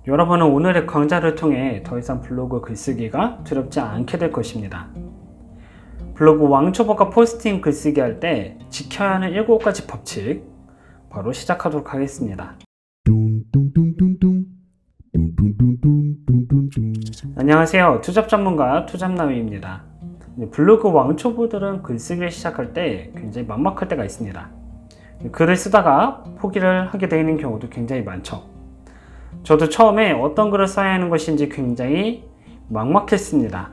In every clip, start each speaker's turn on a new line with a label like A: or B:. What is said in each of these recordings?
A: 여러분은 오늘의 강좌를 통해 더 이상 블로그 글쓰기가 두렵지 않게 될 것입니다. 블로그 왕초보가 포스팅 글쓰기 할 때 지켜야 하는 7가지 법칙 바로 시작하도록 하겠습니다. 안녕하세요. 투잡 전문가 투잡나위입니다. 블로그 왕초보들은 글쓰기를 시작할 때 굉장히 막막할 때가 있습니다. 글을 쓰다가 포기를 하게 되는 경우도 굉장히 많죠. 저도 처음에 어떤 글을 써야 하는 것인지 굉장히 막막했습니다.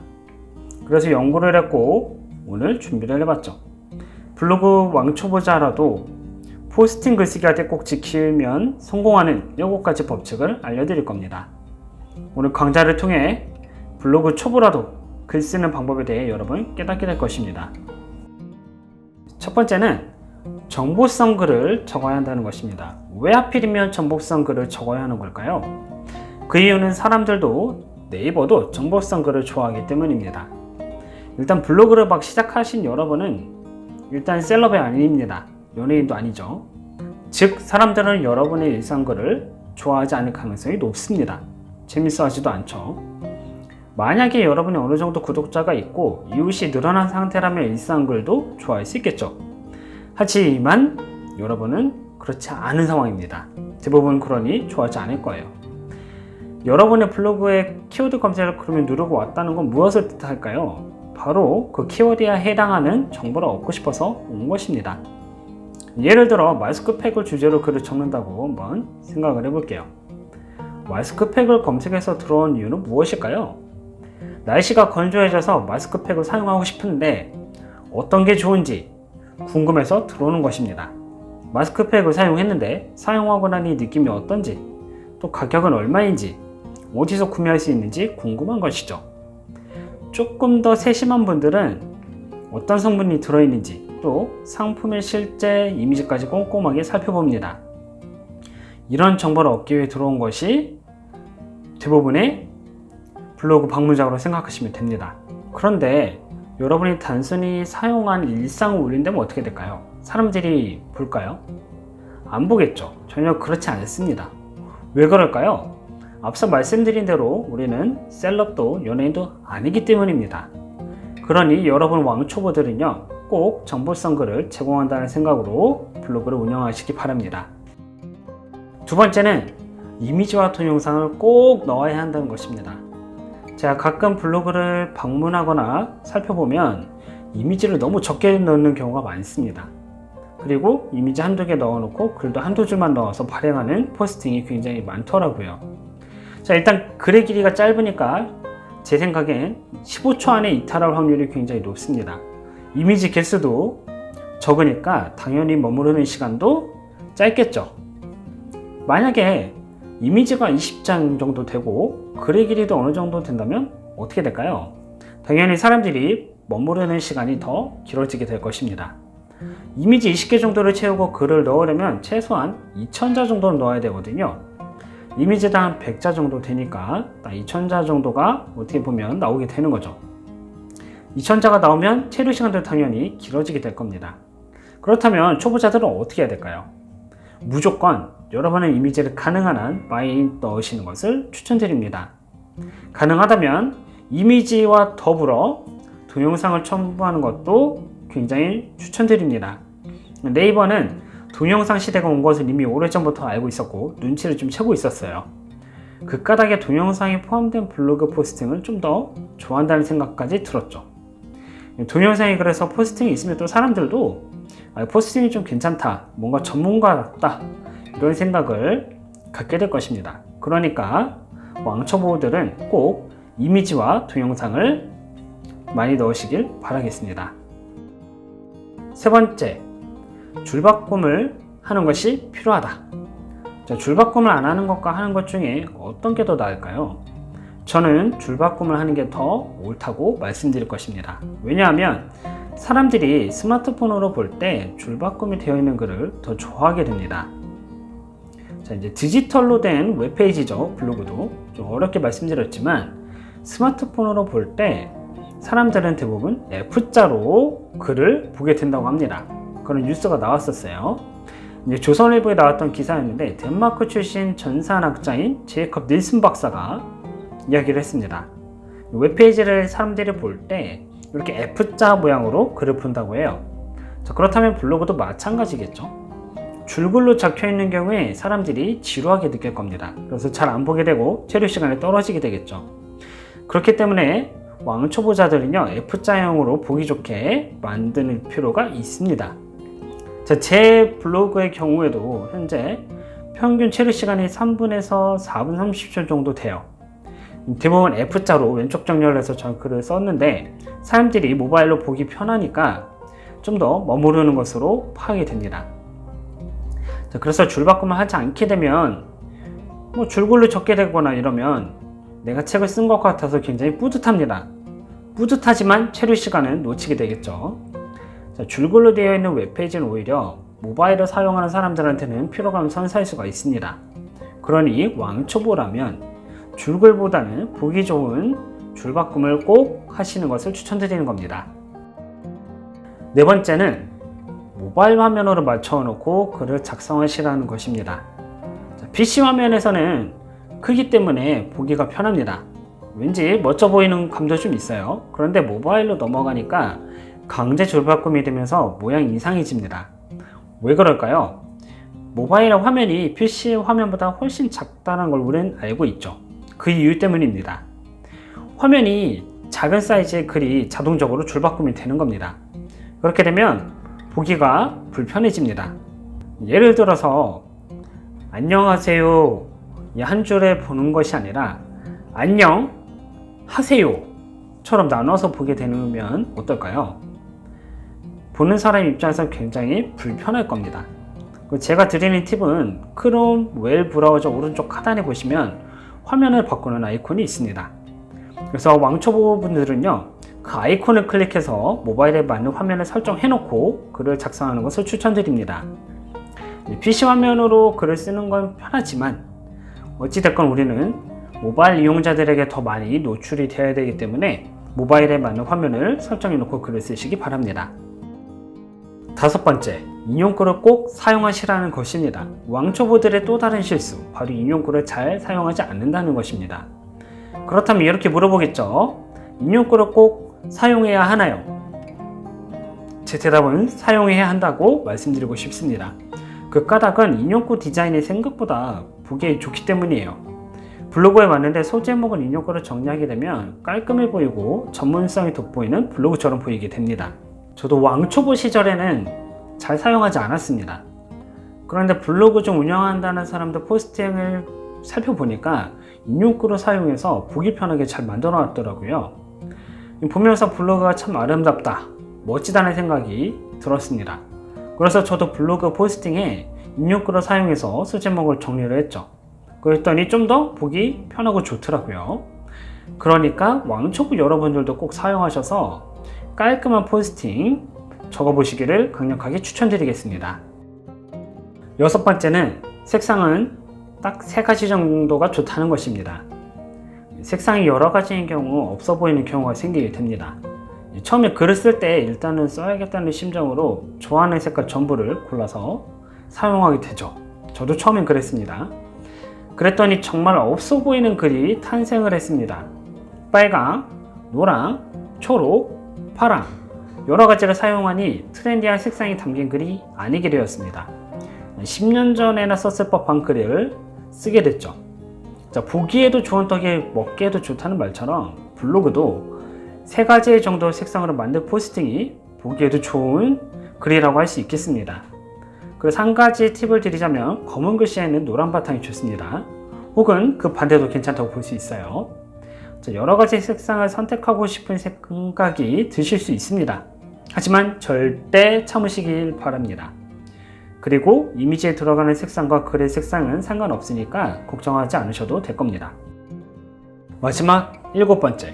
A: 그래서 연구를 했고 오늘 준비를 해봤죠. 블로그 왕초보자라도 포스팅 글쓰기 할 때 꼭 지키면 성공하는 7가지 법칙을 알려드릴 겁니다. 오늘 강좌를 통해 블로그 초보라도 글 쓰는 방법에 대해 여러분 깨닫게 될 것입니다. 첫 번째는 정보성 글을 적어야 한다는 것입니다. 왜 하필이면 정보성 글을 적어야 하는 걸까요? 그 이유는 사람들도 네이버도 정보성 글을 좋아하기 때문입니다. 일단 블로그를 막 시작하신 여러분은 일단 셀럽이 아닙니다. 연예인도 아니죠. 즉 사람들은 여러분의 일상글을 좋아하지 않을 가능성이 높습니다. 재밌어 하지도 않죠. 만약에 여러분이 어느 정도 구독자가 있고 이웃이 늘어난 상태라면 일상글도 좋아할 수 있겠죠. 하지만 여러분은 그렇지 않은 상황입니다. 대부분 그러니 좋아하지 않을 거예요. 여러분의 블로그에 키워드 검색을 그러면 누르고 왔다는 건 무엇을 뜻할까요? 바로 그 키워드에 해당하는 정보를 얻고 싶어서 온 것입니다. 예를 들어 마스크팩을 주제로 글을 적는다고 한번 생각을 해볼게요. 마스크팩을 검색해서 들어온 이유는 무엇일까요? 날씨가 건조해져서 마스크팩을 사용하고 싶은데 어떤 게 좋은지 궁금해서 들어오는 것입니다. 마스크팩을 사용했는데 사용하고 나니 느낌이 어떤지, 또 가격은 얼마인지, 어디서 구매할 수 있는지 궁금한 것이죠. 조금 더 세심한 분들은 어떤 성분이 들어있는지, 또 상품의 실제 이미지까지 꼼꼼하게 살펴봅니다. 이런 정보를 얻기 위해 들어온 것이 대부분의 블로그 방문작으로 생각하시면 됩니다. 그런데 여러분이 단순히 사용한 일상을 올린다면 어떻게 될까요? 사람들이 볼까요? 안 보겠죠. 전혀 그렇지 않습니다. 왜 그럴까요? 앞서 말씀드린 대로 우리는 셀럽도 연예인도 아니기 때문입니다. 그러니 여러분 왕초보들은요, 꼭 정보성 글을 제공한다는 생각으로 블로그를 운영하시기 바랍니다. 두 번째는 이미지와 동영상을 꼭 넣어야 한다는 것입니다. 제가 가끔 블로그를 방문하거나 살펴보면 이미지를 너무 적게 넣는 경우가 많습니다. 그리고 이미지 한두 개 넣어놓고 글도 한두 줄만 넣어서 발행하는 포스팅이 굉장히 많더라고요. 자, 일단 글의 길이가 짧으니까 제 생각엔 15초 안에 이탈할 확률이 굉장히 높습니다. 이미지 개수도 적으니까 당연히 머무르는 시간도 짧겠죠. 만약에 이미지가 20장 정도 되고 글의 길이도 어느 정도 된다면 어떻게 될까요? 당연히 사람들이 머무르는 시간이 더 길어지게 될 것입니다. 이미지 20개 정도를 채우고 글을 넣으려면 최소한 2000자 정도는 넣어야 되거든요. 이미지당 100자 정도 되니까 2000자 정도가 어떻게 보면 나오게 되는 거죠. 2000자가 나오면 체류 시간도 당연히 길어지게 될 겁니다. 그렇다면 초보자들은 어떻게 해야 될까요? 무조건 여러분의 이미지를 가능한 한 많이 넣으시는 것을 추천드립니다. 가능하다면 이미지와 더불어 동영상을 첨부하는 것도 굉장히 추천드립니다. 네이버는 동영상 시대가 온 것을 이미 오래전부터 알고 있었고 눈치를 좀 채고 있었어요. 그 까닭에 동영상이 포함된 블로그 포스팅을 좀 더 좋아한다는 생각까지 들었죠. 동영상이 그래서 포스팅이 있으면 또 사람들도 포스팅이 좀 괜찮다, 뭔가 전문가 같다, 이런 생각을 갖게 될 것입니다. 그러니까 왕초보들은 꼭 이미지와 동영상을 많이 넣으시길 바라겠습니다. 세 번째, 줄바꿈을 하는 것이 필요하다. 자, 줄바꿈을 안 하는 것과 하는 것 중에 어떤 게 더 나을까요? 저는 줄바꿈을 하는 게 더 옳다고 말씀드릴 것입니다. 왜냐하면 사람들이 스마트폰으로 볼 때 줄바꿈이 되어 있는 글을 더 좋아하게 됩니다. 자, 이제 디지털로 된 웹페이지죠. 블로그도 좀 어렵게 말씀드렸지만 스마트폰으로 볼 때 사람들은 대부분 F자로 글을 보게 된다고 합니다. 그런 뉴스가 나왔었어요. 이제 조선일보에 나왔던 기사였는데 덴마크 출신 전산학자인 제이컵 닐슨 박사가 이야기를 했습니다. 웹페이지를 사람들이 볼 때 이렇게 F자 모양으로 글을 푼다고 해요. 자, 그렇다면 블로그도 마찬가지겠죠. 줄글로 적혀 있는 경우에 사람들이 지루하게 느낄 겁니다. 그래서 잘 안 보게 되고 체류 시간이 떨어지게 되겠죠. 그렇기 때문에 왕초보자들은요, F자형으로 보기 좋게 만드는 필요가 있습니다. 자, 제 블로그의 경우에도 현재 평균 체류 시간이 3분에서 4분 30초 정도 돼요. 대부분 F자로 왼쪽 정렬을 해서 저 글을 썼는데 사람들이 모바일로 보기 편하니까 좀 더 머무르는 것으로 파악이 됩니다. 자, 그래서 줄바꿈을 하지 않게 되면 줄글로 적게 되거나 이러면 내가 책을 쓴 것 같아서 굉장히 뿌듯합니다. 뿌듯하지만 체류 시간은 놓치게 되겠죠. 자, 줄글로 되어 있는 웹페이지는 오히려 모바일을 사용하는 사람들한테는 피로감을 선사할 수가 있습니다. 그러니 왕초보라면 줄글보다는 보기 좋은 줄바꿈을 꼭 하시는 것을 추천드리는 겁니다. 네 번째는 모바일 화면으로 맞춰놓고 글을 작성하시라는 것입니다. 자, PC 화면에서는 크기 때문에 보기가 편합니다. 왠지 멋져 보이는 감도 좀 있어요. 그런데 모바일로 넘어가니까 강제 줄바꿈이 되면서 모양이 이상해집니다. 왜 그럴까요? 모바일 화면이 PC 화면보다 훨씬 작다는 걸 우리는 알고 있죠. 그 이유 때문입니다. 화면이 작은 사이즈의 글이 자동적으로 줄바꿈이 되는 겁니다. 그렇게 되면 보기가 불편해집니다. 예를 들어서 안녕하세요 한 줄에 보는 것이 아니라 안녕하세요 처럼 나눠서 보게 되면 어떨까요? 보는 사람 입장에서 굉장히 불편할 겁니다. 제가 드리는 팁은 크롬 웰 브라우저 오른쪽 하단에 보시면 화면을 바꾸는 아이콘이 있습니다. 그래서 왕초보분들은요, 그 아이콘을 클릭해서 모바일에 맞는 화면을 설정해 놓고 글을 작성하는 것을 추천드립니다. PC 화면으로 글을 쓰는 건 편하지만 어찌됐건 우리는 모바일 이용자들에게 더 많이 노출이 되어야 되기 때문에 모바일에 맞는 화면을 설정해 놓고 글을 쓰시기 바랍니다. 다섯 번째, 인용글을 꼭 사용하시라는 것입니다. 왕초보들의 또 다른 실수, 바로 인용글을 잘 사용하지 않는다는 것입니다. 그렇다면 이렇게 물어보겠죠. 인용글을 꼭 사용해야 하나요? 제 대답은 사용해야 한다고 말씀드리고 싶습니다. 그 까닭은 인용글 디자인이 생각보다 보기에 좋기 때문이에요. 블로그에 왔는데 소제목은 인용글을 정리하게 되면 깔끔해 보이고 전문성이 돋보이는 블로그처럼 보이게 됩니다. 저도 왕초보 시절에는 잘 사용하지 않았습니다. 그런데 블로그 좀 운영한다는 사람들 포스팅을 살펴보니까 인용글을 사용해서 보기 편하게 잘 만들어 놨더라고요. 보면서 블로그가 참 아름답다, 멋지다는 생각이 들었습니다. 그래서 저도 블로그 포스팅에 인용글을 사용해서 소제목을 정리를 했죠. 그랬더니 좀 더 보기 편하고 좋더라고요. 그러니까 왕초보 여러분들도 꼭 사용하셔서 깔끔한 포스팅 적어보시기를 강력하게 추천드리겠습니다. 여섯 번째는 색상은 딱 3가지 정도가 좋다는 것입니다. 색상이 여러 가지인 경우 없어 보이는 경우가 생기게 됩니다. 처음에 글을 쓸 때 일단은 써야겠다는 심정으로 좋아하는 색깔 전부를 골라서 사용하게 되죠. 저도 처음엔 그랬습니다. 그랬더니 정말 없어 보이는 글이 탄생을 했습니다. 빨강, 노랑, 초록, 파랑 여러 가지를 사용하니 트렌디한 색상이 담긴 글이 아니게 되었습니다. 10년 전에나 썼을 법한 글을 쓰게 됐죠. 자, 보기에도 좋은 떡이 먹기에도 좋다는 말처럼 블로그도 3가지 정도의 색상으로 만든 포스팅이 보기에도 좋은 글이라고 할 수 있겠습니다. 그래서 한 가지 팁을 드리자면 검은 글씨에는 노란 바탕이 좋습니다. 혹은 그 반대도 괜찮다고 볼 수 있어요. 자, 여러 가지 색상을 선택하고 싶은 생각이 드실 수 있습니다. 하지만 절대 참으시길 바랍니다. 그리고 이미지에 들어가는 색상과 글의 색상은 상관없으니까 걱정하지 않으셔도 될 겁니다. 마지막 7번째,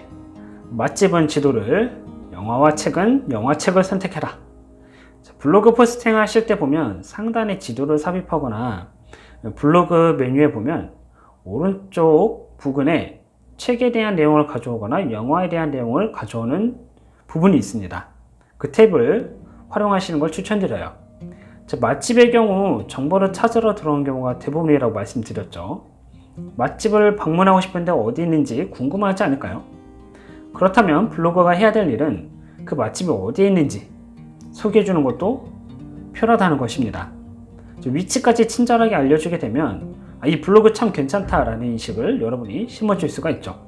A: 맛집은 지도를, 영화와 책은 영화책을 선택해라. 자, 블로그 포스팅 하실 때 보면 상단에 지도를 삽입하거나 블로그 메뉴에 보면 오른쪽 부근에 책에 대한 내용을 가져오거나 영화에 대한 내용을 가져오는 부분이 있습니다. 그 탭을 활용하시는 걸 추천드려요. 자, 맛집의 경우 정보를 찾으러 들어온 경우가 대부분이라고 말씀드렸죠. 맛집을 방문하고 싶은데 어디 있는지 궁금하지 않을까요? 그렇다면 블로거가 해야 될 일은 그 맛집이 어디에 있는지 소개해주는 것도 필요하다는 것입니다. 위치까지 친절하게 알려주게 되면 이 블로그 참 괜찮다라는 인식을 여러분이 심어줄 수가 있죠.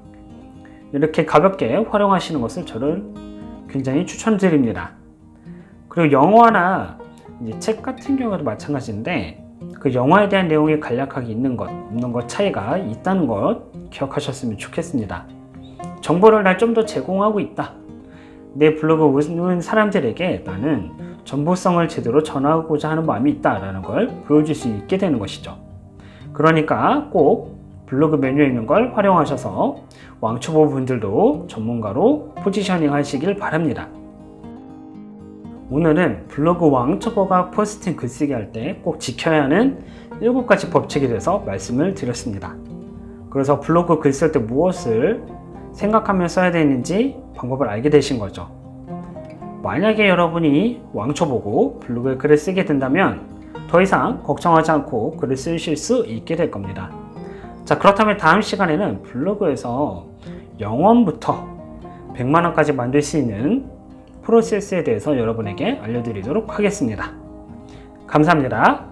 A: 이렇게 가볍게 활용하시는 것을 저는 굉장히 추천드립니다. 그리고 영화나 이제 책 같은 경우도 마찬가지인데 그 영화에 대한 내용이 간략하게 있는 것, 없는 것 차이가 있다는 것 기억하셨으면 좋겠습니다. 정보를 날 좀 더 제공하고 있다. 내 블로그 보는 사람들에게 나는 정보성을 제대로 전하고자 하는 마음이 있다라는 걸 보여줄 수 있게 되는 것이죠. 그러니까 꼭 블로그 메뉴에 있는 걸 활용하셔서 왕초보 분들도 전문가로 포지셔닝 하시길 바랍니다. 오늘은 블로그 왕초보가 포스팅 글쓰기 할 때 꼭 지켜야 하는 7가지 법칙에 대해서 말씀을 드렸습니다. 그래서 블로그 글 쓸 때 무엇을 생각하며 써야 되는지 방법을 알게 되신 거죠. 만약에 여러분이 왕초보고 블로그에 글을 쓰게 된다면 더 이상 걱정하지 않고 글을 쓰실 수 있게 될 겁니다. 자, 그렇다면 다음 시간에는 블로그에서 0원부터 100만원까지 만들 수 있는 프로세스에 대해서 여러분에게 알려드리도록 하겠습니다. 감사합니다.